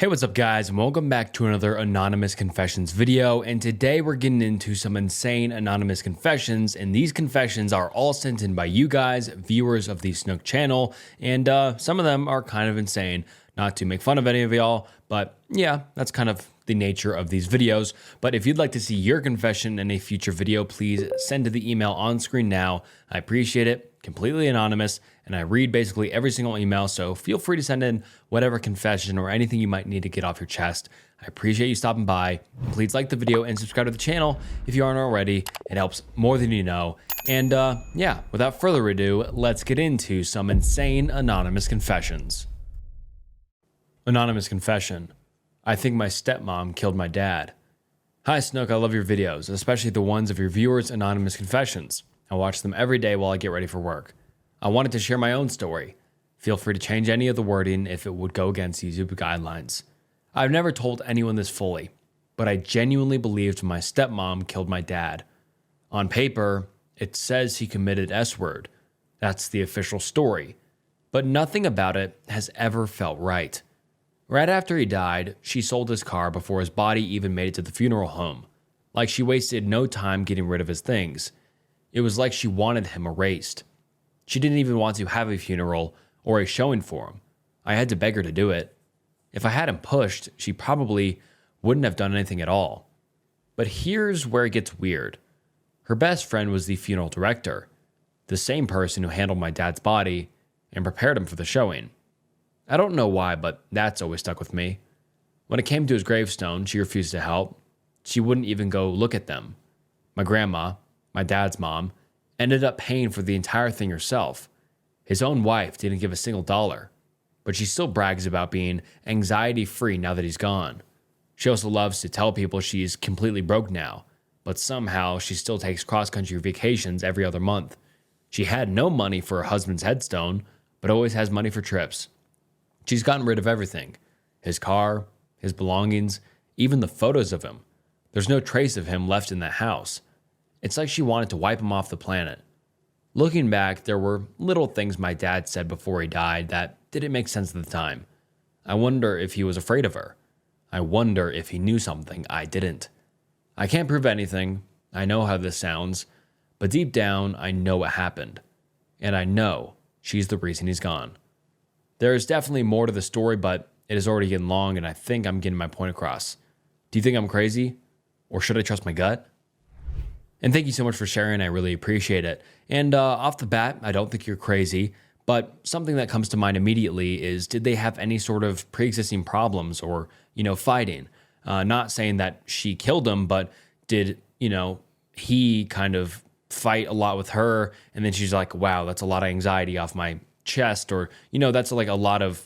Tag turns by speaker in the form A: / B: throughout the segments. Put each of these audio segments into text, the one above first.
A: Hey, what's up guys, and welcome back to another Anonymous Confessions video, and today we're getting into some insane anonymous confessions, and these confessions are all sent in by you guys, viewers of the Snook channel, and some of them are kind of insane. Not to make fun of any of y'all, but yeah, that's kind of the nature of these videos. But if you'd like to see your confession in a future video, please send to the email on screen now. I appreciate it, completely anonymous, and I read basically every single email, so feel free to send in whatever confession or anything you might need to get off your chest. I appreciate you stopping by. Please like the video and subscribe to the channel if you aren't already. It helps more than you know. And yeah, without further ado, let's get into some insane anonymous confessions. Anonymous confession. I think my stepmom killed my dad. Hi Snook, I love your videos, especially the ones of your viewers' anonymous confessions. I watch them every day while I get ready for work. I wanted to share my own story. Feel free to change any of the wording if it would go against YouTube guidelines. I've never told anyone this fully, but I genuinely believed my stepmom killed my dad. On paper, it says he committed S-word. That's the official story. But nothing about it has ever felt right. Right after he died, she sold his car before his body even made it to the funeral home. Like she wasted no time getting rid of his things. It was like she wanted him erased. She didn't even want to have a funeral or a showing for him. I had to beg her to do it. If I hadn't pushed, she probably wouldn't have done anything at all. But here's where it gets weird. Her best friend was the funeral director, the same person who handled my dad's body and prepared him for the showing. I don't know why, but that's always stuck with me. When it came to his gravestone, she refused to help. She wouldn't even go look at them. My grandma, my dad's mom, ended up paying for the entire thing herself. His own wife didn't give a single dollar, but she still brags about being anxiety-free now that he's gone. She also loves to tell people she's completely broke now, but somehow she still takes cross-country vacations every other month. She had no money for her husband's headstone, but always has money for trips. She's gotten rid of everything. His car, his belongings, even the photos of him. There's no trace of him left in that house. It's like she wanted to wipe him off the planet. Looking back, there were little things my dad said before he died that didn't make sense at the time. I wonder if he was afraid of her. I wonder if he knew something I didn't. I can't prove anything. I know how this sounds. But deep down, I know what happened. And I know she's the reason he's gone. There is definitely more to the story, but it is already getting long, and I think I'm getting my point across. Do you think I'm crazy? Or should I trust my gut? And thank you so much for sharing. I really appreciate it. And off the bat, I don't think you're crazy, but something that comes to mind immediately is, did they have any sort of pre-existing problems or, fighting? Not saying that she killed him, but did, he kind of fight a lot with her, and then she's like, wow, that's a lot of anxiety off my chest, or that's like a lot of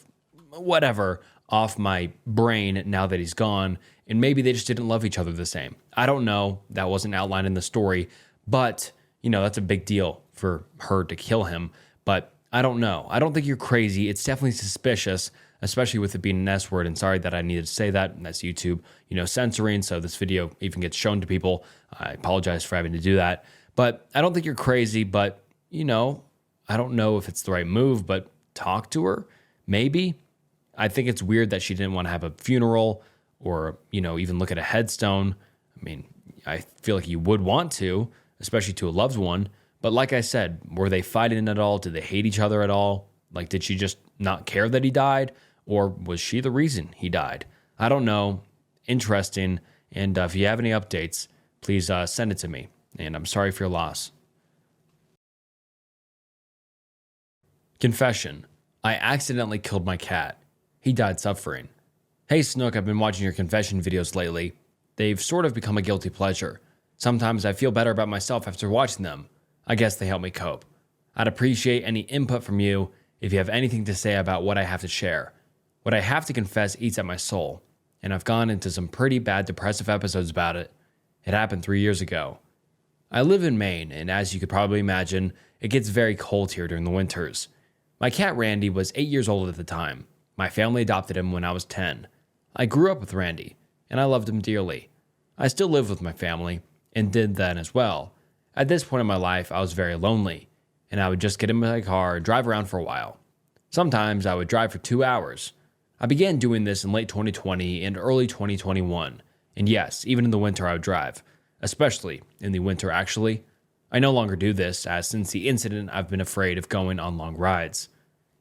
A: whatever off my brain now that he's gone, and maybe they just didn't love each other the same. I don't know, that wasn't outlined in the story, but that's a big deal for her to kill him. But I don't know, I don't think you're crazy. It's definitely suspicious, especially with it being an S word, and sorry that I needed to say that. And that's YouTube censoring, so this video even gets shown to people. I apologize for having to do that, but I don't think you're crazy. But I don't know if it's the right move, but talk to her, maybe. I think it's weird that she didn't want to have a funeral or, even look at a headstone. I mean, I feel like you would want to, especially to a loved one. But like I said, were they fighting at all? Did they hate each other at all? Like, did she just not care that he died? Or was she the reason he died? I don't know. Interesting. And if you have any updates, please send it to me. And I'm sorry for your loss. Confession. I accidentally killed my cat. He died suffering. Hey Snook, I've been watching your confession videos lately. They've sort of become a guilty pleasure. Sometimes I feel better about myself after watching them. I guess they help me cope. I'd appreciate any input from you if you have anything to say about what I have to share. What I have to confess eats at my soul, and I've gone into some pretty bad depressive episodes about it. It happened 3 years ago. I live in Maine, and as you could probably imagine, it gets very cold here during the winters. My cat Randy was 8 years old at the time. My family adopted him when I was 10. I grew up with Randy, and I loved him dearly. I still live with my family, and did then as well. At this point in my life, I was very lonely, and I would just get in my car and drive around for a while. Sometimes I would drive for 2 hours. I began doing this in late 2020 and early 2021. And yes, even in the winter I would drive, especially in the winter actually. I no longer do this, as since the incident I've been afraid of going on long rides.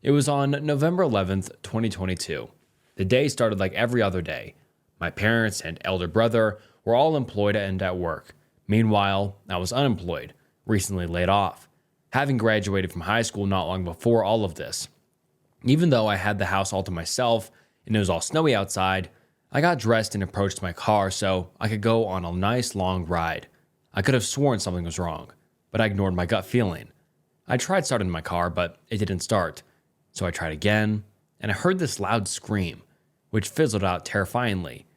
A: It was on November 11th, 2022. The day started like every other day. My parents and elder brother were all employed and at work. Meanwhile, I was unemployed, recently laid off, having graduated from high school not long before all of this. Even though I had the house all to myself and it was all snowy outside, I got dressed and approached my car so I could go on a nice long ride. I could have sworn something was wrong, but I ignored my gut feeling. I tried starting my car, but it didn't start. So I tried again, and I heard this loud scream, which fizzled out terrifyingly.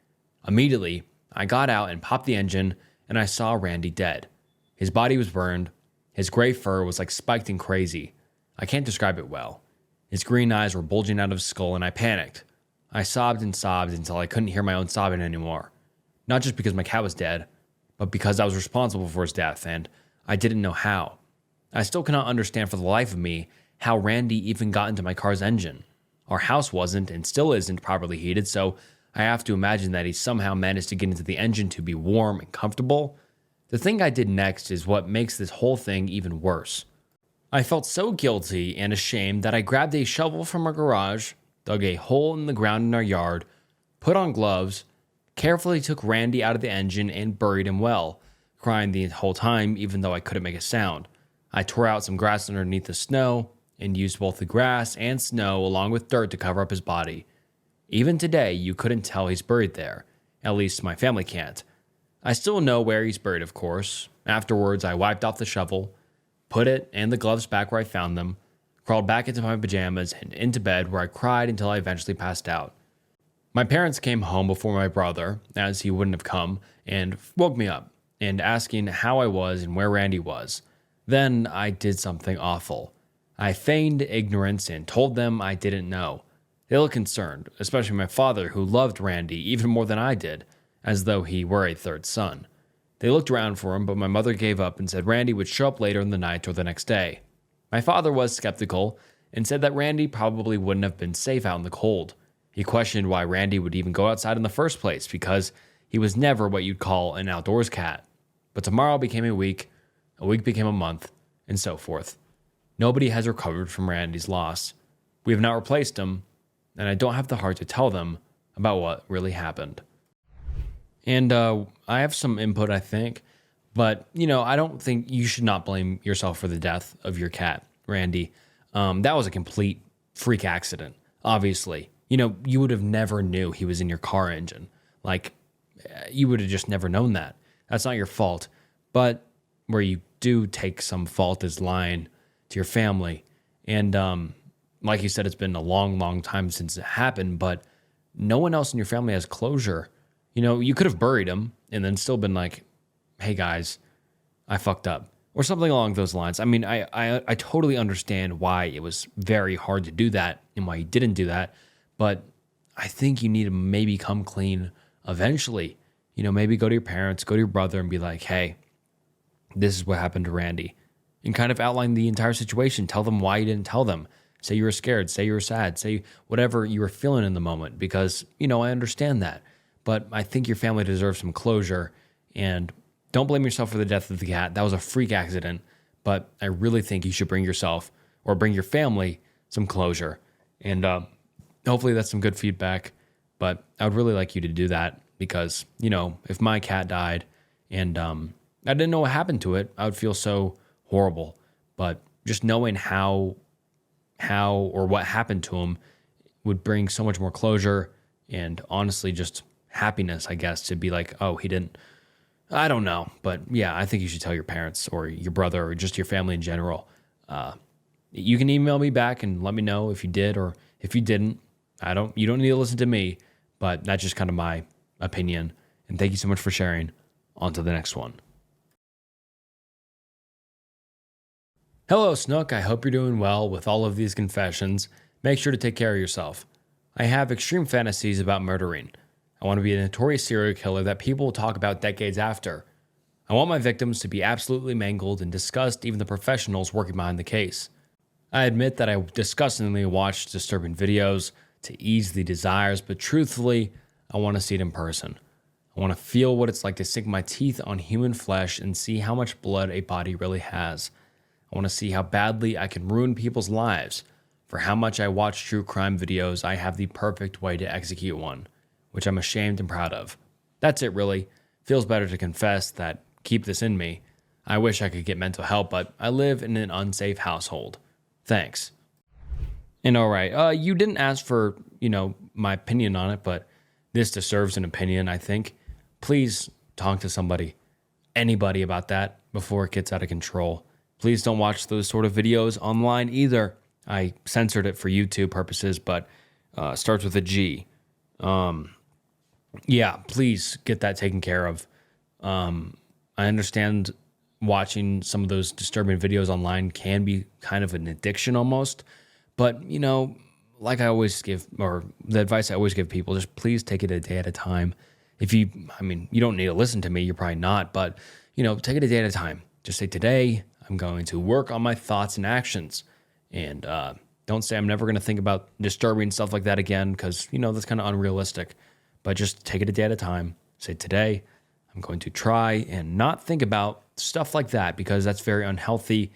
A: Immediately, I got out and popped the engine, and I saw Randy dead. His body was burned. His gray fur was like spiked and crazy. I can't describe it well. His green eyes were bulging out of his skull, and I panicked. I sobbed and sobbed until I couldn't hear my own sobbing anymore. Not just because my cat was dead, but because I was responsible for his death, and I didn't know how. I still cannot understand for the life of me how Randy even got into my car's engine. Our house wasn't and still isn't properly heated, so I have to imagine that he somehow managed to get into the engine to be warm and comfortable. The thing I did next is what makes this whole thing even worse. I felt so guilty and ashamed that I grabbed a shovel from our garage, dug a hole in the ground in our yard, put on gloves, carefully took Randy out of the engine and buried him well, crying the whole time even though I couldn't make a sound. I tore out some grass underneath the snow and used both the grass and snow along with dirt to cover up his body. Even today, you couldn't tell he's buried there. At least my family can't. I still know where he's buried, of course. Afterwards, I wiped off the shovel, put it and the gloves back where I found them, crawled back into my pajamas and into bed where I cried until I eventually passed out. My parents came home before my brother, as he wouldn't have come, and woke me up and asking how I was and where Randy was. Then I did something awful. I feigned ignorance and told them I didn't know. They looked concerned, especially my father, who loved Randy even more than I did, as though he were a third son. They looked around for him, but my mother gave up and said Randy would show up later in the night or the next day. My father was skeptical and said that Randy probably wouldn't have been safe out in the cold. He questioned why Randy would even go outside in the first place, because he was never what you'd call an outdoors cat. But tomorrow became a week became a month, and so forth. Nobody has recovered from Randy's loss. We have not replaced him, and I don't have the heart to tell them about what really happened. And I have some input, I think, but, I don't think you should not blame yourself for the death of your cat, Randy. That was a complete freak accident, obviously. You would have never knew he was in your car engine. You would have just never known that. That's not your fault. But where you do take some fault is lying to your family. And like you said, it's been a long, long time since it happened, but no one else in your family has closure. You could have buried him and then still been like, hey guys, I fucked up, or something along those lines. I mean, I totally understand why it was very hard to do that and why you didn't do that, but I think you need to maybe come clean eventually. Maybe go to your parents, go to your brother and be like, hey, this is what happened to Randy, and kind of outline the entire situation. Tell them why you didn't tell them. Say you were scared, say you were sad, say whatever you were feeling in the moment, because, I understand that. But I think your family deserves some closure, and don't blame yourself for the death of the cat. That was a freak accident, but I really think you should bring yourself or bring your family some closure. And hopefully that's some good feedback, but I would really like you to do that because, if my cat died and I didn't know what happened to it, I would feel so horrible. But just knowing how or what happened to him would bring so much more closure and honestly just happiness, I guess, to be like, oh, he didn't, I don't know. But yeah, I think you should tell your parents or your brother or just your family in general. You can email me back and let me know if you did or if you didn't. You don't need to listen to me, but that's just kind of my opinion. And thank you so much for sharing. On to the next one. Hello, Snook. I hope you're doing well with all of these confessions. Make sure to take care of yourself. I have extreme fantasies about murdering. I want to be a notorious serial killer that people will talk about decades after. I want my victims to be absolutely mangled and discussed, even the professionals working behind the case. I admit that I disgustingly watch disturbing videos, to ease the desires, but truthfully, I want to see it in person. I want to feel what it's like to sink my teeth on human flesh and see how much blood a body really has. I want to see how badly I can ruin people's lives. For how much I watch true crime videos, I have the perfect way to execute one, which I'm ashamed and proud of. That's it, really. Feels better to confess that keep this in me. I wish I could get mental help, but I live in an unsafe household. Thanks. And all right, you didn't ask for, my opinion on it, but this deserves an opinion, I think. Please talk to somebody, anybody about that before it gets out of control. Please don't watch those sort of videos online either. I censored it for YouTube purposes, but starts with a G. Yeah, please get that taken care of. I understand watching some of those disturbing videos online can be kind of an addiction almost, but like I always give, or the advice I always give people, just please take it a day at a time. You don't need to listen to me, you're probably not, but take it a day at a time. Just say, today I'm going to work on my thoughts and actions, and don't say I'm never going to think about disturbing stuff like that again, because that's kind of unrealistic. But just take it a day at a time. Say, today I'm going to try and not think about stuff like that, because that's very unhealthy.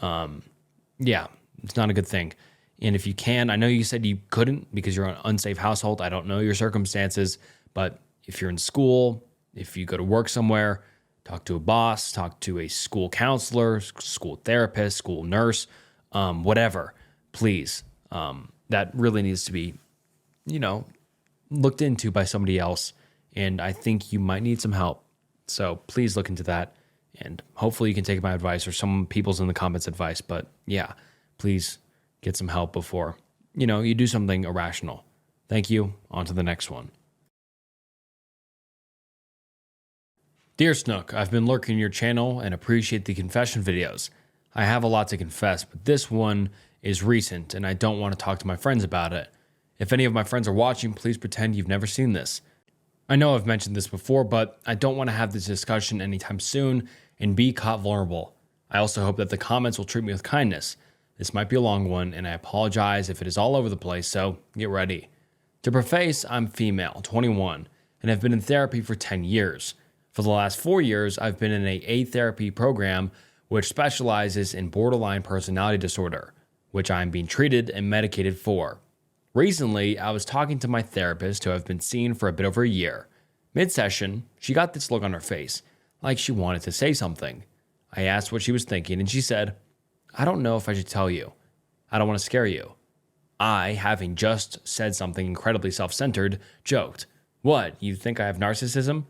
A: It's not a good thing. And if you can, I know you said you couldn't because you're in an unsafe household. I don't know your circumstances, but if you're in school, if you go to work somewhere, talk to a boss, talk to a school counselor, school therapist, school nurse, whatever, please. That really needs to be, looked into by somebody else. And I think you might need some help. So please look into that. And hopefully you can take my advice or some people's in the comments advice. But yeah, please get some help before, you do something irrational. Thank you. On to the next one. Dear Snook, I've been lurking your channel and appreciate the confession videos. I have a lot to confess, but this one is recent and I don't want to talk to my friends about it. If any of my friends are watching, please pretend you've never seen this. I know I've mentioned this before, but I don't want to have this discussion anytime soon and be caught vulnerable. I also hope that the comments will treat me with kindness. This might be a long one, and I apologize if it is all over the place, so get ready. To preface, I'm female, 21, and have been in therapy for 10 years. For the last 4 years, I've been in a therapy program which specializes in borderline personality disorder, which I'm being treated and medicated for. Recently, I was talking to my therapist, who I've been seeing for a bit over a year. Mid-session, she got this look on her face, like she wanted to say something. I asked what she was thinking, and she said, I don't know if I should tell you. I don't want to scare you. I, having just said something incredibly self-centered, joked, What, you think I have narcissism?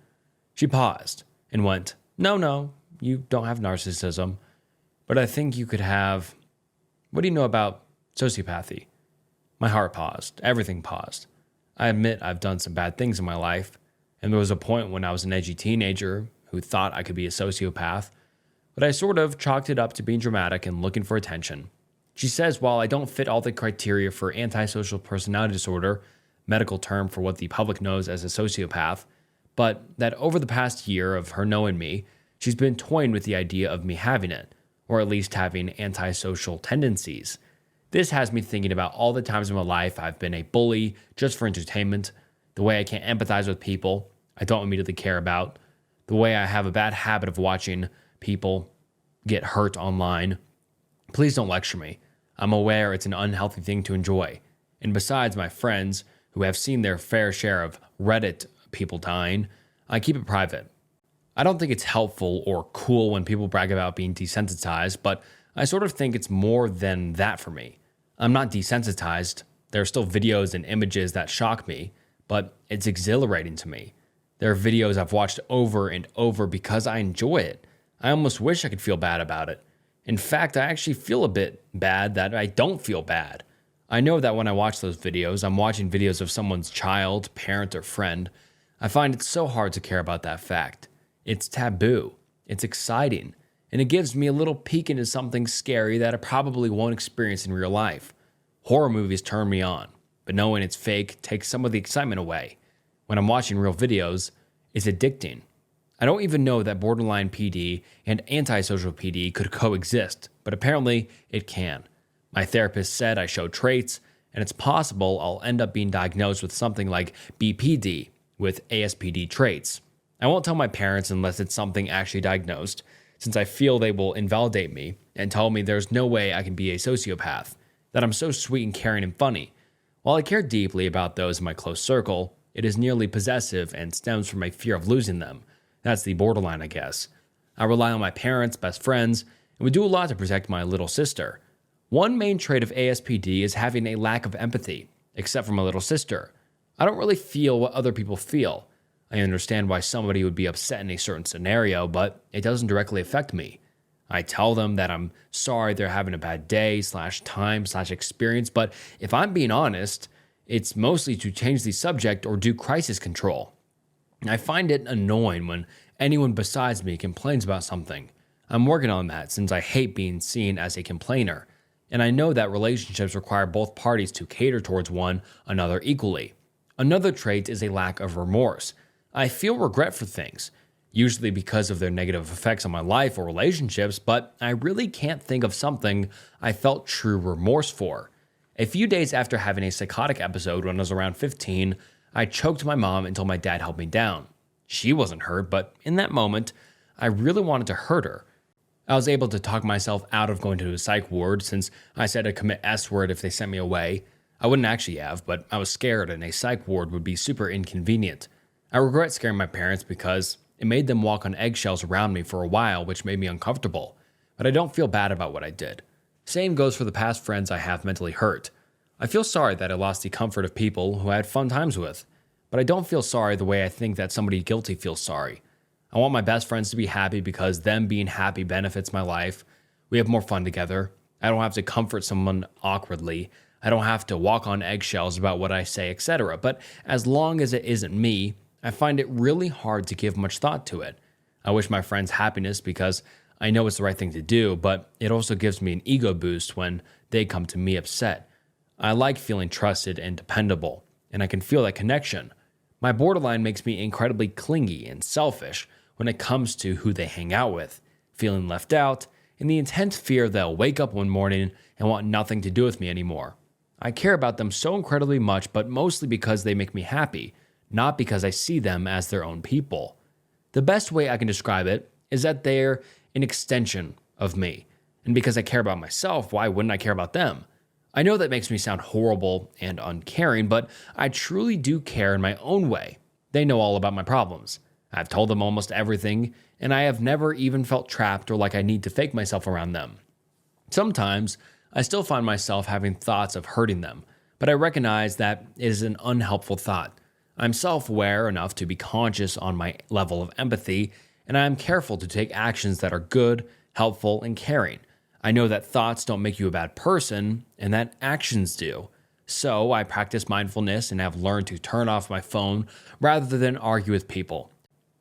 A: She paused and went, No, you don't have narcissism, but I think you could have, what do you know about sociopathy? My heart paused. Everything paused. I admit I've done some bad things in my life, and there was a point when I was an edgy teenager who thought I could be a sociopath, but I sort of chalked it up to being dramatic and looking for attention. She says while I don't fit all the criteria for antisocial personality disorder, medical term for what the public knows as a sociopath, but that over the past year of her knowing me, she's been toying with the idea of me having it, or at least having antisocial tendencies. This has me thinking about all the times in my life I've been a bully just for entertainment, the way I can't empathize with people I don't immediately care about, the way I have a bad habit of watching people get hurt online. Please don't lecture me. I'm aware it's an unhealthy thing to enjoy. And besides my friends, who have seen their fair share of Reddit people dying, I keep it private. I don't think it's helpful or cool when people brag about being desensitized, but I sort of think it's more than that for me. I'm not desensitized. There are still videos and images that shock me, but it's exhilarating to me. There are videos I've watched over and over because I enjoy it. I almost wish I could feel bad about it. In fact, I actually feel a bit bad that I don't feel bad. I know that when I watch those videos, I'm watching videos of someone's child, parent, or friend. I find it so hard to care about that fact. It's taboo. It's exciting. And it gives me a little peek into something scary that I probably won't experience in real life. Horror movies turn me on, but knowing it's fake takes some of the excitement away. When I'm watching real videos, it's addicting. I don't even know that borderline PD and antisocial PD could coexist, but apparently it can. My therapist said I show traits, and it's possible I'll end up being diagnosed with something like BPD with ASPD traits. I won't tell my parents unless it's something actually diagnosed, since I feel they will invalidate me and tell me there's no way I can be a sociopath, that I'm so sweet and caring and funny. While I care deeply about those in my close circle, it is nearly possessive and stems from a fear of losing them. That's the borderline, I guess. I rely on my parents, best friends, and we do a lot to protect my little sister. One main trait of ASPD is having a lack of empathy, except for my little sister. I don't really feel what other people feel. I understand why somebody would be upset in a certain scenario, but it doesn't directly affect me. I tell them that I'm sorry they're having a bad day / time / experience, but if I'm being honest, it's mostly to change the subject or do crisis control. I find it annoying when anyone besides me complains about something. I'm working on that since I hate being seen as a complainer, and I know that relationships require both parties to cater towards one another equally. Another trait is a lack of remorse. I feel regret for things, usually because of their negative effects on my life or relationships, but I really can't think of something I felt true remorse for. A few days after having a psychotic episode when I was around 15, I choked my mom until my dad helped me down. She wasn't hurt, but in that moment, I really wanted to hurt her. I was able to talk myself out of going to a psych ward since I said I'd commit S-word if they sent me away. I wouldn't actually have, but I was scared and a psych ward would be super inconvenient. I regret scaring my parents because it made them walk on eggshells around me for a while, which made me uncomfortable. But I don't feel bad about what I did. Same goes for the past friends I have mentally hurt. I feel sorry that I lost the comfort of people who I had fun times with. But I don't feel sorry the way I think that somebody guilty feels sorry. I want my best friends to be happy because them being happy benefits my life. We have more fun together. I don't have to comfort someone awkwardly. I don't have to walk on eggshells about what I say, etc. But as long as it isn't me, I find it really hard to give much thought to it. I wish my friends happiness because I know it's the right thing to do, but it also gives me an ego boost when they come to me upset. I like feeling trusted and dependable, and I can feel that connection. My borderline makes me incredibly clingy and selfish when it comes to who they hang out with, feeling left out, and the intense fear they'll wake up one morning and want nothing to do with me anymore. I care about them so incredibly much, but mostly because they make me happy, not because I see them as their own people. The best way I can describe it is that they're an extension of me, and because I care about myself, why wouldn't I care about them? I know that makes me sound horrible and uncaring, but I truly do care in my own way. They know all about my problems. I've told them almost everything, and I have never even felt trapped or like I need to fake myself around them. Sometimes, I still find myself having thoughts of hurting them, but I recognize that it is an unhelpful thought. I'm self-aware enough to be conscious on my level of empathy, and I am careful to take actions that are good, helpful, and caring. I know that thoughts don't make you a bad person, and that actions do. So I practice mindfulness and have learned to turn off my phone rather than argue with people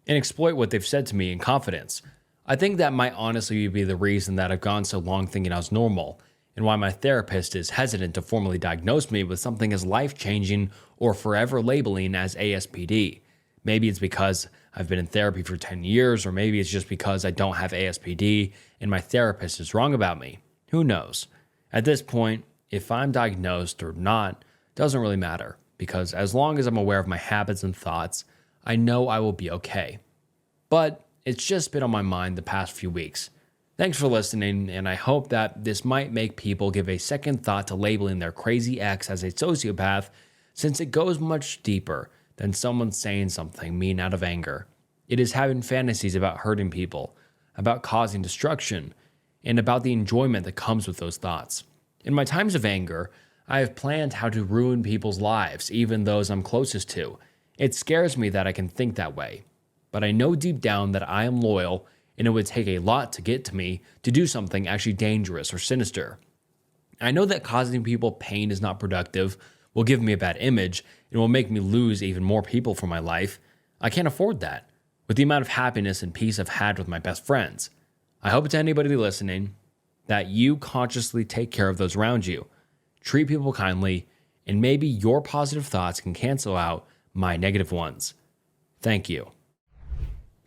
A: and exploit what they've said to me in confidence. I think that might honestly be the reason that I've gone so long thinking I was normal, and why my therapist is hesitant to formally diagnose me with something as life-changing or forever labeling as ASPD. Maybe it's because I've been in therapy for 10 years, or maybe it's just because I don't have ASPD and my therapist is wrong about me. Who knows? At this point, if I'm diagnosed or not, doesn't really matter, because as long as I'm aware of my habits and thoughts, I know I will be okay. But it's just been on my mind the past few weeks. Thanks for listening, and I hope that this might make people give a second thought to labeling their crazy ex as a sociopath, since it goes much deeper than someone saying something mean out of anger. It is having fantasies about hurting people, about causing destruction, and about the enjoyment that comes with those thoughts. In my times of anger, I have planned how to ruin people's lives, even those I'm closest to. It scares me that I can think that way, but I know deep down that I am loyal, and it would take a lot to get to me to do something actually dangerous or sinister. I know that causing people pain is not productive, will give me a bad image, and will make me lose even more people from my life. I can't afford that, with the amount of happiness and peace I've had with my best friends. I hope to anybody listening that you consciously take care of those around you, treat people kindly, and maybe your positive thoughts can cancel out my negative ones. Thank you.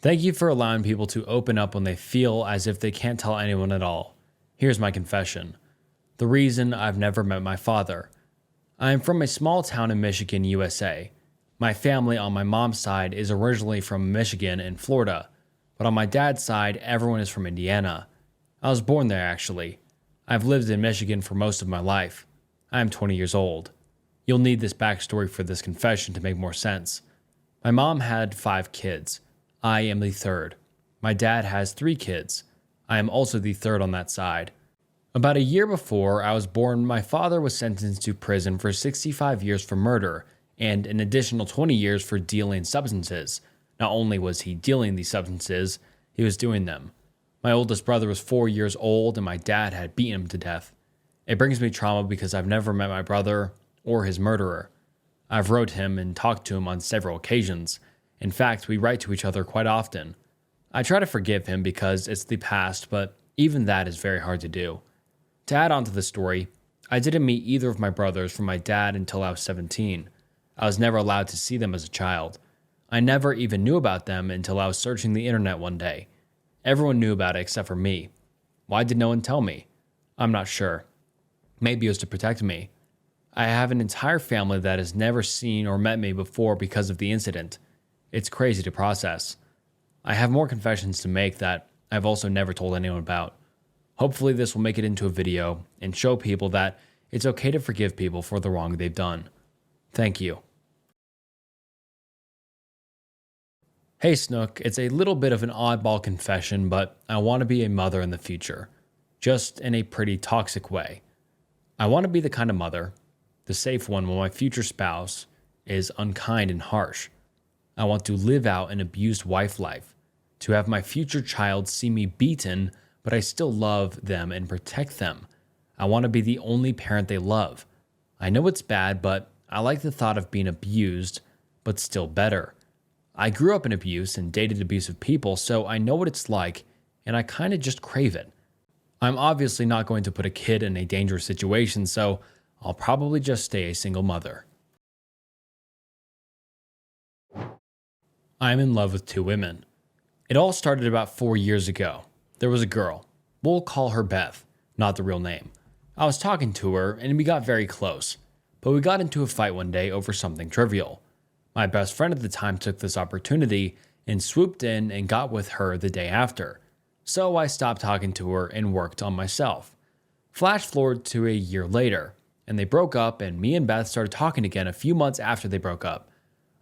A: Thank you for allowing people to open up when they feel as if they can't tell anyone at all. Here's my confession. The reason I've never met my father. I am from a small town in Michigan, USA. My family on my mom's side is originally from Michigan and Florida, but on my dad's side, everyone is from Indiana. I was born there, actually. I've lived in Michigan for most of my life. I am 20 years old. You'll need this backstory for this confession to make more sense. My mom had 5 kids. I am the third. My dad has 3 kids. I am also the third on that side. About a year before I was born, my father was sentenced to prison for 65 years for murder and an additional 20 years for dealing substances. Not only was he dealing these substances, he was doing them. My oldest brother was 4 years old and my dad had beaten him to death. It brings me trauma because I've never met my brother or his murderer. I've wrote him and talked to him on several occasions. In fact, we write to each other quite often. I try to forgive him because it's the past, but even that is very hard to do. To add on to the story, I didn't meet either of my brothers from my dad until I was 17. I was never allowed to see them as a child. I never even knew about them until I was searching the internet one day. Everyone knew about it except for me. Why did no one tell me? I'm not sure. Maybe it was to protect me. I have an entire family that has never seen or met me before because of the incident. It's crazy to process. I have more confessions to make that I've also never told anyone about. Hopefully this will make it into a video and show people that it's okay to forgive people for the wrong they've done. Thank you. Hey Snook, it's a little bit of an oddball confession, but I want to be a mother in the future. Just in a pretty toxic way. I want to be the kind of mother, the safe one when my future spouse is unkind and harsh. I want to live out an abused wife life, to have my future child see me beaten, but I still love them and protect them. I want to be the only parent they love. I know it's bad, but I like the thought of being abused, but still better. I grew up in abuse and dated abusive people, so I know what it's like, and I kind of just crave it. I'm obviously not going to put a kid in a dangerous situation, so I'll probably just stay a single mother. I'm in love with 2 women. It all started about 4 years ago. There was a girl. We'll call her Beth, not the real name. I was talking to her, and we got very close, but we got into a fight one day over something trivial. My best friend at the time took this opportunity and swooped in and got with her the day after. So I stopped talking to her and worked on myself. Flash forward to a year later, and they broke up and me and Beth started talking again a few months after they broke up.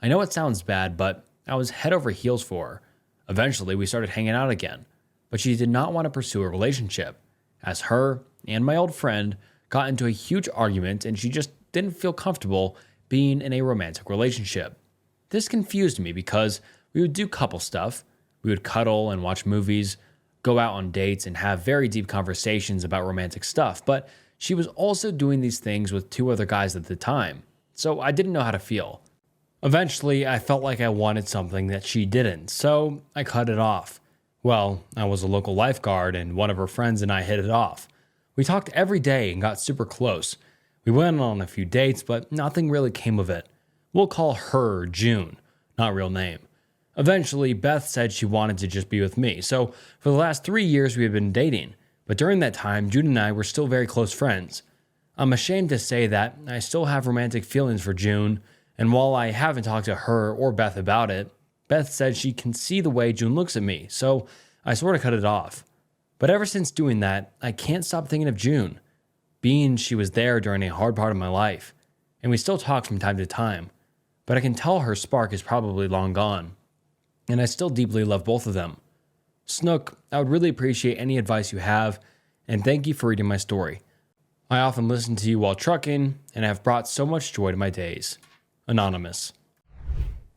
A: I know it sounds bad, but I was head over heels for her. Eventually, we started hanging out again, but she did not want to pursue a relationship, as her and my old friend got into a huge argument and she just didn't feel comfortable being in a romantic relationship. This confused me because we would do couple stuff. We would cuddle and watch movies, go out on dates, and have very deep conversations about romantic stuff, but she was also doing these things with 2 other guys at the time, so I didn't know how to feel. Eventually, I felt like I wanted something that she didn't, so I cut it off. Well, I was a local lifeguard, and one of her friends and I hit it off. We talked every day and got super close. We went on a few dates, but nothing really came of it. We'll call her June, not real name. Eventually, Beth said she wanted to just be with me, so for the last 3 years we had been dating, but during that time, June and I were still very close friends. I'm ashamed to say that I still have romantic feelings for June, and while I haven't talked to her or Beth about it, Beth said she can see the way June looks at me, so I sort of cut it off. But ever since doing that, I can't stop thinking of June, being she was there during a hard part of my life, and we still talk from time to time, but I can tell her spark is probably long gone, and I still deeply love both of them. Snook, I would really appreciate any advice you have, and thank you for reading my story. I often listen to you while trucking, and have brought so much joy to my days. Anonymous.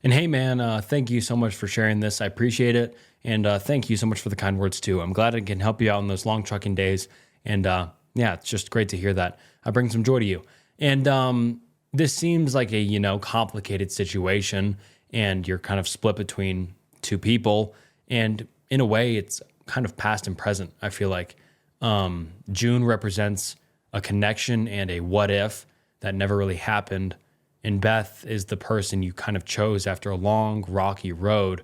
A: And hey man, thank you so much for sharing this. I appreciate it. And thank you so much for the kind words too. I'm glad I can help you out on those long trucking days. And yeah, it's just great to hear that. I bring some joy to you. And this seems like a, complicated situation, and you're kind of split between 2 people. And in a way, it's kind of past and present, I feel like. June represents a connection and a what if that never really happened. And Beth is the person you kind of chose after a long, rocky road.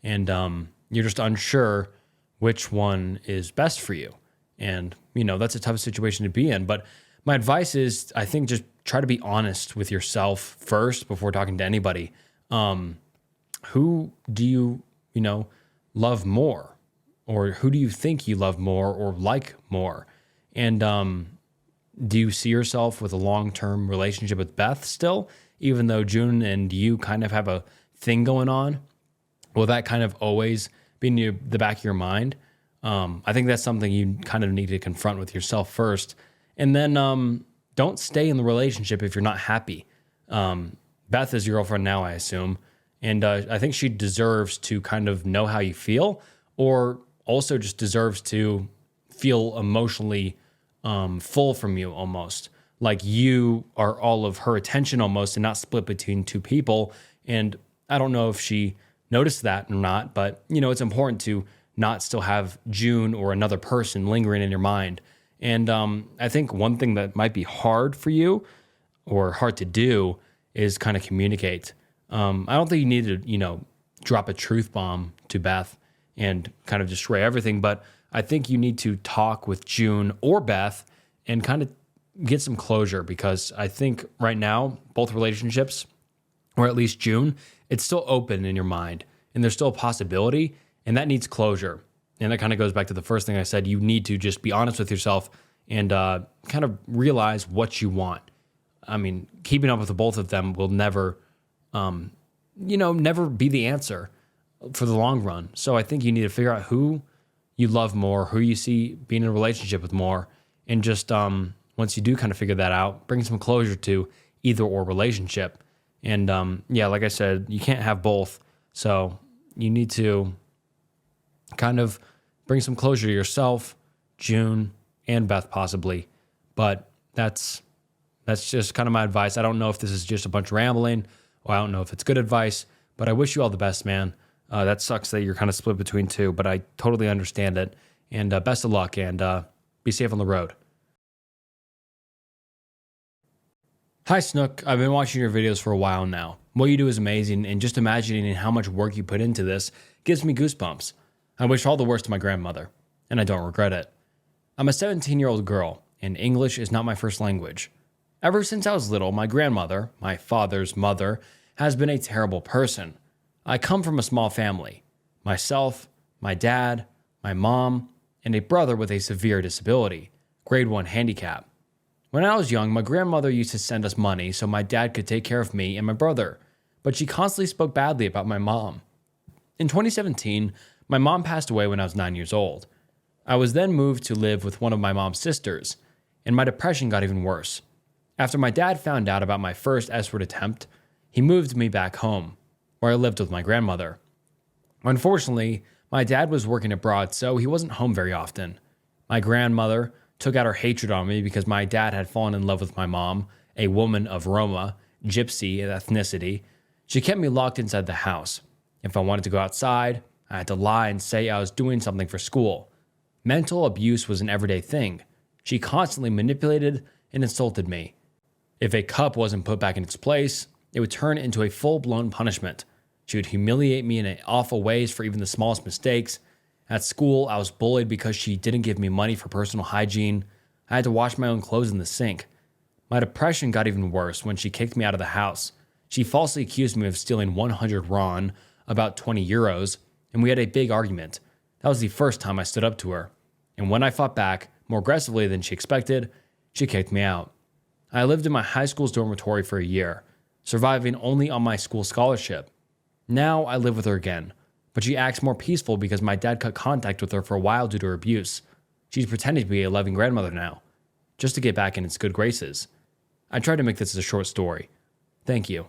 A: And you're just unsure which one is best for you. And, that's a tough situation to be in. But my advice is, I think, just try to be honest with yourself first before talking to anybody. Who do you love more? Or who do you think you love more or like more? And do you see yourself with a long-term relationship with Beth still, even though June and you kind of have a thing going on? Will that kind of always be in the back of your mind? I think that's something you kind of need to confront with yourself first. And then don't stay in the relationship if you're not happy. Beth is your girlfriend now, I assume. And I think she deserves to kind of know how you feel, or also just deserves to feel emotionally full from you almost. Like you are all of her attention almost and not split between two people. And I don't know if she noticed that or not, but it's important to not still have June or another person lingering in your mind. And I think one thing that might be hard for you or hard to do is kind of communicate. I don't think you need to, drop a truth bomb to Beth and kind of destroy everything, but I think you need to talk with June or Beth and kind of get some closure, because I think right now, both relationships, or at least June, it's still open in your mind and there's still a possibility, and that needs closure. And that kind of goes back to the first thing I said. You need to just be honest with yourself and kind of realize what you want. I mean, keeping up with the both of them will never be the answer for the long run. So I think you need to figure out who you love more, who you see being in a relationship with more, and just once you do kind of figure that out, bring some closure to either or relationship. And like I said, you can't have both. So you need to kind of bring some closure to yourself, June, and Beth possibly. But that's just kind of my advice. I don't know if this is just a bunch of rambling, or I don't know if it's good advice, but I wish you all the best, man. That sucks that you're kind of split between two, but I totally understand it. And best of luck, and be safe on the road. Hi, Snook. I've been watching your videos for a while now. What you do is amazing, and just imagining how much work you put into this gives me goosebumps. I wish all the worst to my grandmother, and I don't regret it. I'm a 17-year-old girl, and English is not my first language. Ever since I was little, my grandmother, my father's mother, has been a terrible person. I come from a small family. Myself, my dad, my mom, and a brother with a severe disability, grade 1 handicap. When I was young, my grandmother used to send us money so my dad could take care of me and my brother, but she constantly spoke badly about my mom. In 2017, my mom passed away when I was 9 years old. I was then moved to live with one of my mom's sisters, and my depression got even worse. After my dad found out about my first S-word attempt, he moved me back home, where I lived with my grandmother. Unfortunately, my dad was working abroad, so he wasn't home very often. My grandmother took out her hatred on me because my dad had fallen in love with my mom, a woman of Roma, Gypsy ethnicity. She kept me locked inside the house. If I wanted to go outside, I had to lie and say I was doing something for school. Mental abuse was an everyday thing. She constantly manipulated and insulted me. If a cup wasn't put back in its place, it would turn into a full-blown punishment. She would humiliate me in awful ways for even the smallest mistakes. At school, I was bullied because she didn't give me money for personal hygiene. I had to wash my own clothes in the sink. My depression got even worse when she kicked me out of the house. She falsely accused me of stealing 100 RON, about 20 euros, and we had a big argument. That was the first time I stood up to her. And when I fought back, more aggressively than she expected, she kicked me out. I lived in my high school's dormitory for a year, surviving only on my school scholarship. Now I live with her again, but she acts more peaceful because my dad cut contact with her for a while due to her abuse. She's pretending to be a loving grandmother now, just to get back in its good graces. I tried to make this a short story. Thank you.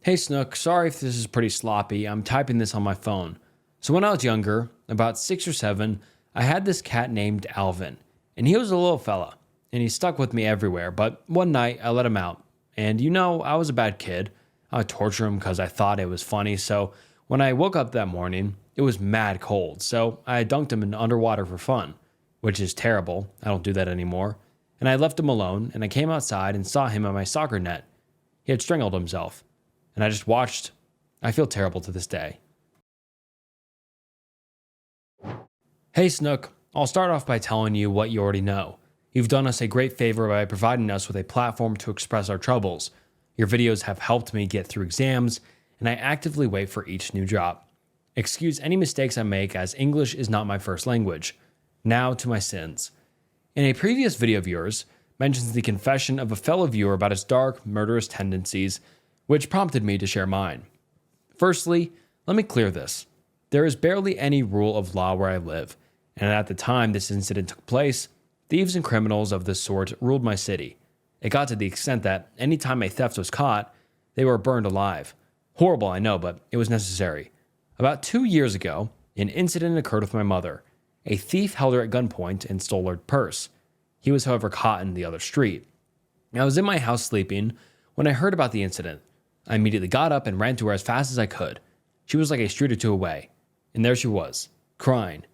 A: Hey Snook, sorry if this is pretty sloppy. I'm typing this on my phone. So when I was younger, about 6 or 7, I had this cat named Alvin, and he was a little fella, and he stuck with me everywhere, but one night I let him out. And I was a bad kid. I would torture him because I thought it was funny, so when I woke up that morning, it was mad cold, so I dunked him in underwater for fun, which is terrible. I don't do that anymore. And I left him alone, and I came outside and saw him at my soccer net. He had strangled himself, and I just watched. I feel terrible to this day. Hey Snook, I'll start off by telling you what you already know. You've done us a great favor by providing us with a platform to express our troubles. Your videos have helped me get through exams, and I actively wait for each new job. Excuse any mistakes I make, as English is not my first language. Now to my sins. In a previous video of yours, mentions the confession of a fellow viewer about his dark, murderous tendencies, which prompted me to share mine. Firstly, let me clear this. There is barely any rule of law where I live, and at the time this incident took place, thieves and criminals of this sort ruled my city. It got to the extent that any time a theft was caught, they were burned alive. Horrible, I know, but it was necessary. About 2 years ago, an incident occurred with my mother. A thief held her at gunpoint and stole her purse. He was, however, caught in the other street. I was in my house sleeping when I heard about the incident. I immediately got up and ran to her as fast as I could. She was like a street or two away, and there she was, crying.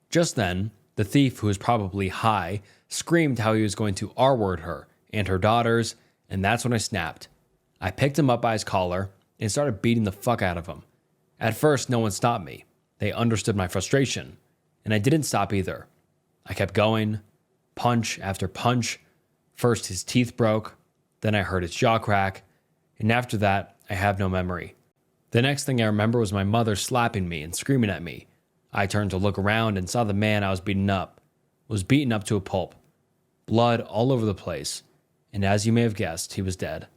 A: Just then, the thief, who was probably high, screamed how he was going to R-word her and her daughters, and that's when I snapped. I picked him up by his collar and started beating the fuck out of him. At first, no one stopped me. They understood my frustration, and I didn't stop either. I kept going, punch after punch. First his teeth broke, then I heard his jaw crack, and after that, I have no memory. The next thing I remember was my mother slapping me and screaming at me. I turned to look around and saw the man I was beating up was beaten up to a pulp. Blood all over the place, and as you may have guessed, he was dead.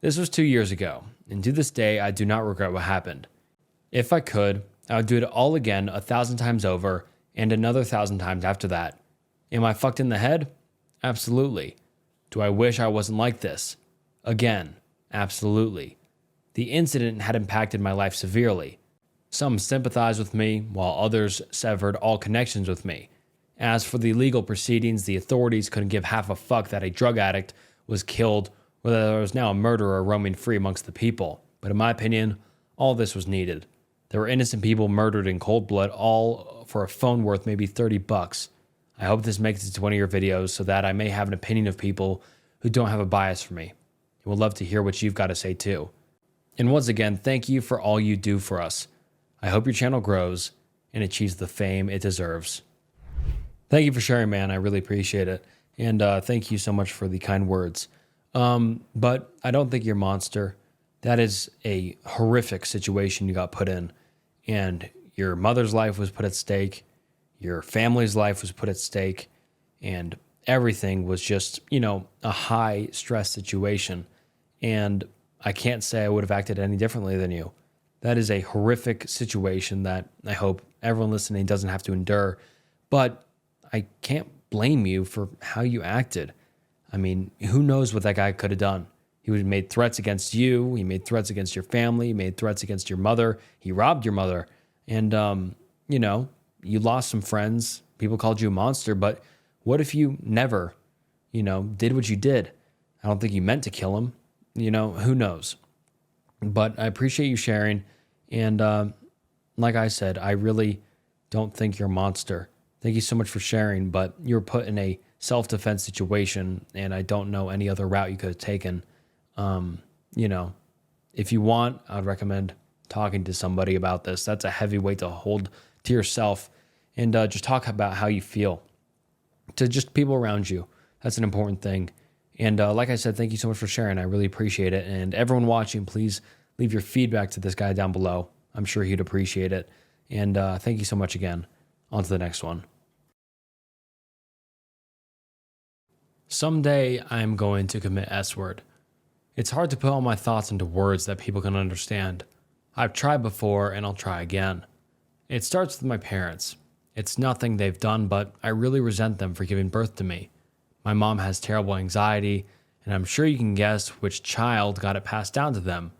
A: This was 2 years ago, and to this day, I do not regret what happened. If I could, I would do it all again 1,000 times over, and another 1,000 times after that. Am I fucked in the head? Absolutely. Do I wish I wasn't like this? Again, absolutely. The incident had impacted my life severely. Some sympathized with me, while others severed all connections with me. As for the legal proceedings, the authorities couldn't give half a fuck that a drug addict was killed or that there was now a murderer roaming free amongst the people. But in my opinion, all this was needed. There were innocent people murdered in cold blood, all for a phone worth maybe $30. I hope this makes it to one of your videos so that I may have an opinion of people who don't have a bias for me. I would love to hear what you've got to say too. And once again, thank you for all you do for us. I hope your channel grows and achieves the fame it deserves. Thank you for sharing, man. I really appreciate it. And thank you so much for the kind words. But I don't think you're a monster. That is a horrific situation you got put in. And your mother's life was put at stake. Your family's life was put at stake. And everything was just, a high stress situation. And I can't say I would have acted any differently than you. That is a horrific situation that I hope everyone listening doesn't have to endure. But I can't blame you for how you acted. I mean, who knows what that guy could have done? He would have made threats against you. He made threats against your family. He made threats against your mother. He robbed your mother. And, you lost some friends. People called you a monster. But what if you never, did what you did? I don't think you meant to kill him. Who knows? But I appreciate you sharing. And like I said, I really don't think you're a monster. Thank you so much for sharing. But you're put in a self-defense situation, and I don't know any other route you could have taken. If you want, I'd recommend talking to somebody about this. That's a heavy weight to hold to yourself, and just talk about how you feel to just people around you. That's an important thing. And like I said, thank you so much for sharing. I really appreciate it. And everyone watching, please leave your feedback to this guy down below. I'm sure he'd appreciate it. And thank you so much again. On to the next one. Someday I'm going to commit S-word. It's hard to put all my thoughts into words that people can understand. I've tried before and I'll try again. It starts with my parents. It's nothing they've done, but I really resent them for giving birth to me. My mom has terrible anxiety, and I'm sure you can guess which child got it passed down to them.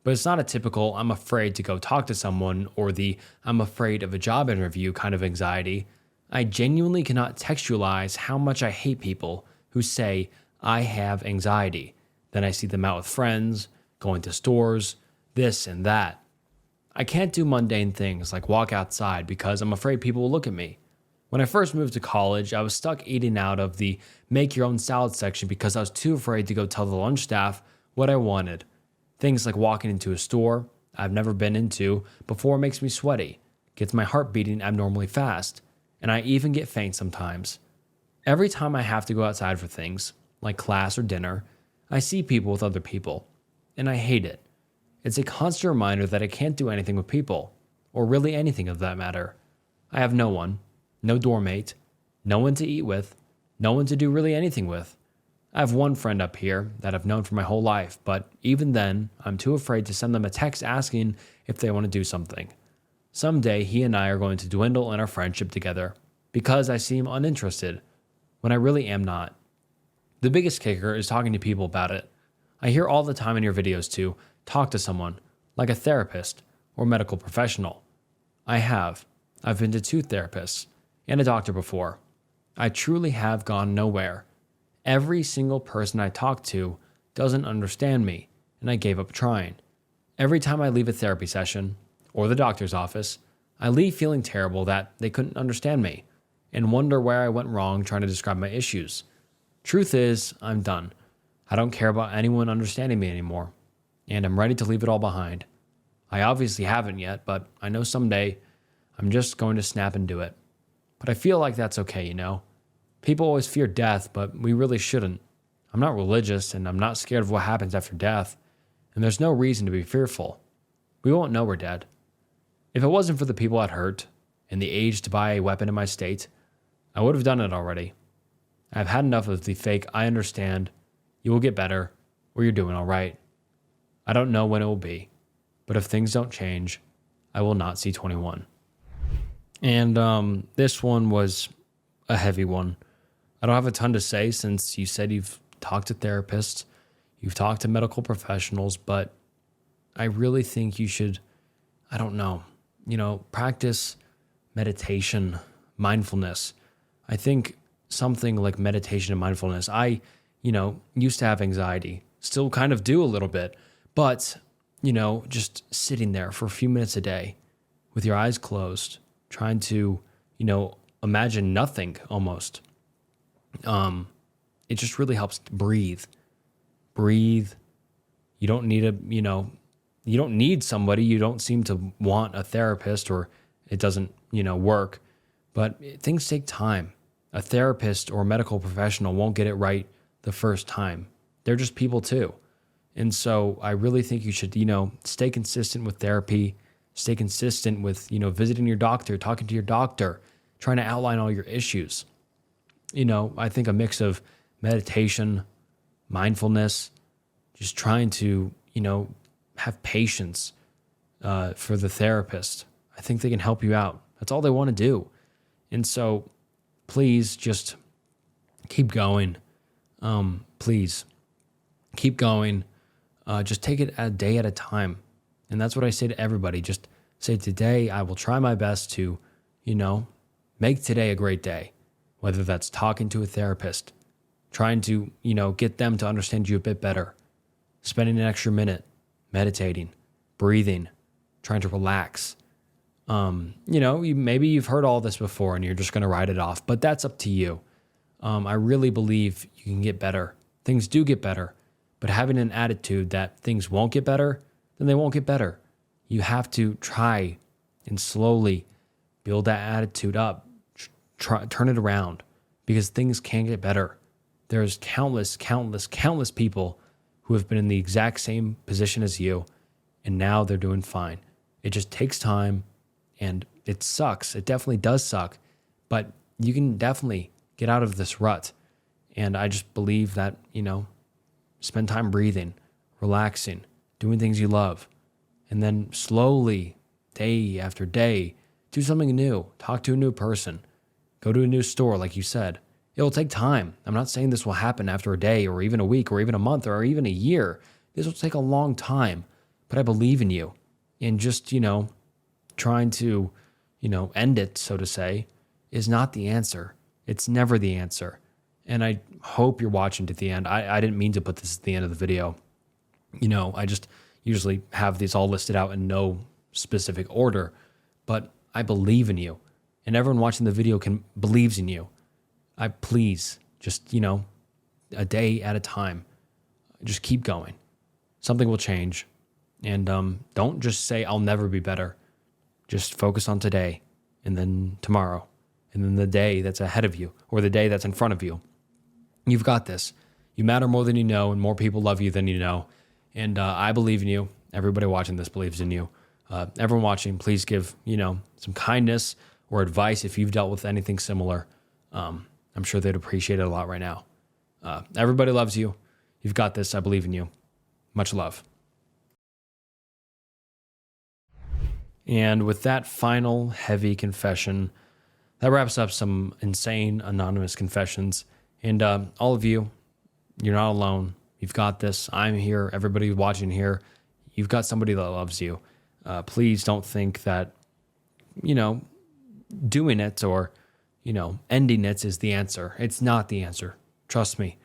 A: But it's not a typical I'm afraid to go talk to someone or the I'm afraid of a job interview kind of anxiety. I genuinely cannot textualize how much I hate people who say I have anxiety. Then I see them out with friends, going to stores, this and that. I can't do mundane things like walk outside because I'm afraid people will look at me. When I first moved to college, I was stuck eating out of the make your own salad section because I was too afraid to go tell the lunch staff what I wanted. Things like walking into a store I've never been into before makes me sweaty, gets my heart beating abnormally fast, and I even get faint sometimes. Every time I have to go outside for things, like class or dinner, I see people with other people, and I hate it. It's a constant reminder that I can't do anything with people, or really anything of that matter. I have no one, no dorm mate, no one to eat with, no one to do really anything with. I have one friend up here that I've known for my whole life, but even then, I'm too afraid to send them a text asking if they want to do something. Someday, he and I are going to dwindle in our friendship together because I seem uninterested when I really am not. The biggest kicker is talking to people about it. I hear all the time in your videos to talk to someone, like a therapist or medical professional. I've been to 2 therapists and a doctor before. I truly have gone nowhere. Every single person I talk to doesn't understand me, and I gave up trying. Every time I leave a therapy session or the doctor's office, I leave feeling terrible that they couldn't understand me and wonder where I went wrong trying to describe my issues. Truth is, I'm done. I don't care about anyone understanding me anymore, and I'm ready to leave it all behind. I obviously haven't yet, but I know someday I'm just going to snap and do it. But I feel like that's okay, you know? People always fear death, but we really shouldn't. I'm not religious, and I'm not scared of what happens after death, and there's no reason to be fearful. We won't know we're dead. If it wasn't for the people I'd hurt and the age to buy a weapon in my state, I would have done it already. I've had enough of the fake, I understand, you will get better, or you're doing all right. I don't know when it will be, but if things don't change, I will not see 21. And this one was a heavy one. I don't have a ton to say since you said you've talked to therapists, you've talked to medical professionals, but I really think you should, I don't know, practice meditation, mindfulness. I think something like meditation and mindfulness, I used to have anxiety, still kind of do a little bit, but, just sitting there for a few minutes a day with your eyes closed, trying to, imagine nothing almost. It just really helps to breathe. You don't need you don't need somebody. You don't seem to want a therapist, or it doesn't, work, but things take time. A therapist or a medical professional won't get it right the first time. They're just people too. And so I really think you should, stay consistent with therapy, stay consistent with, visiting your doctor, talking to your doctor, trying to outline all your issues. I think a mix of meditation, mindfulness, just trying to, have patience for the therapist. I think they can help you out. That's all they want to do. And so please just keep going. Please keep going. Just take it a day at a time. And that's what I say to everybody. Just say, today I will try my best to, make today a great day. Whether that's talking to a therapist, trying to, get them to understand you a bit better, spending an extra minute, meditating, breathing, trying to relax. Maybe you've heard all this before and you're just going to write it off, but that's up to you. I really believe you can get better. Things do get better, but having an attitude that things won't get better, then they won't get better. You have to try and slowly build that attitude up, turn it around, because things can get better. There's countless people who have been in the exact same position as you, and now they're doing fine. It just takes time, and it sucks. It definitely does suck, but you can definitely get out of this rut. And I just believe that, spend time breathing, relaxing, doing things you love, and then slowly, day after day, do something new. Talk to a new person. Go to a new store, like you said. It'll take time. I'm not saying this will happen after a day or even a week or even a month or even a year. This will take a long time, but I believe in you. And just, trying to, end it, so to say, is not the answer. It's never the answer. And I hope you're watching to the end. I didn't mean to put this at the end of the video. I just usually have these all listed out in no specific order, but I believe in you. And everyone watching the video believes in you. Please, just, a day at a time, just keep going. Something will change. And don't just say, I'll never be better. Just focus on today and then tomorrow and then the day that's ahead of you or the day that's in front of you. You've got this. You matter more than you know, and more people love you than you know. And I believe in you. Everybody watching this believes in you. Everyone watching, please give, some kindness or advice if you've dealt with anything similar. I'm sure they'd appreciate it a lot right now. Everybody loves you. You've got this. I believe in you. Much love. And with that final heavy confession, that wraps up some insane anonymous confessions. And all of you, you're not alone. You've got this. I'm here. Everybody watching here, you've got somebody that loves you. Please don't think that, doing it or, ending it is the answer. It's not the answer. Trust me.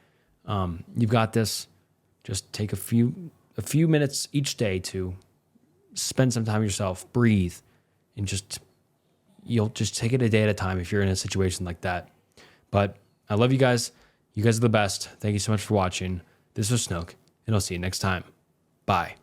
A: You've got this. Just take a few minutes each day to spend some time with yourself, breathe, and you'll just take it a day at a time if you're in a situation like that. But I love you guys. You guys are the best. Thank you so much for watching. This was Snook, and I'll see you next time. Bye.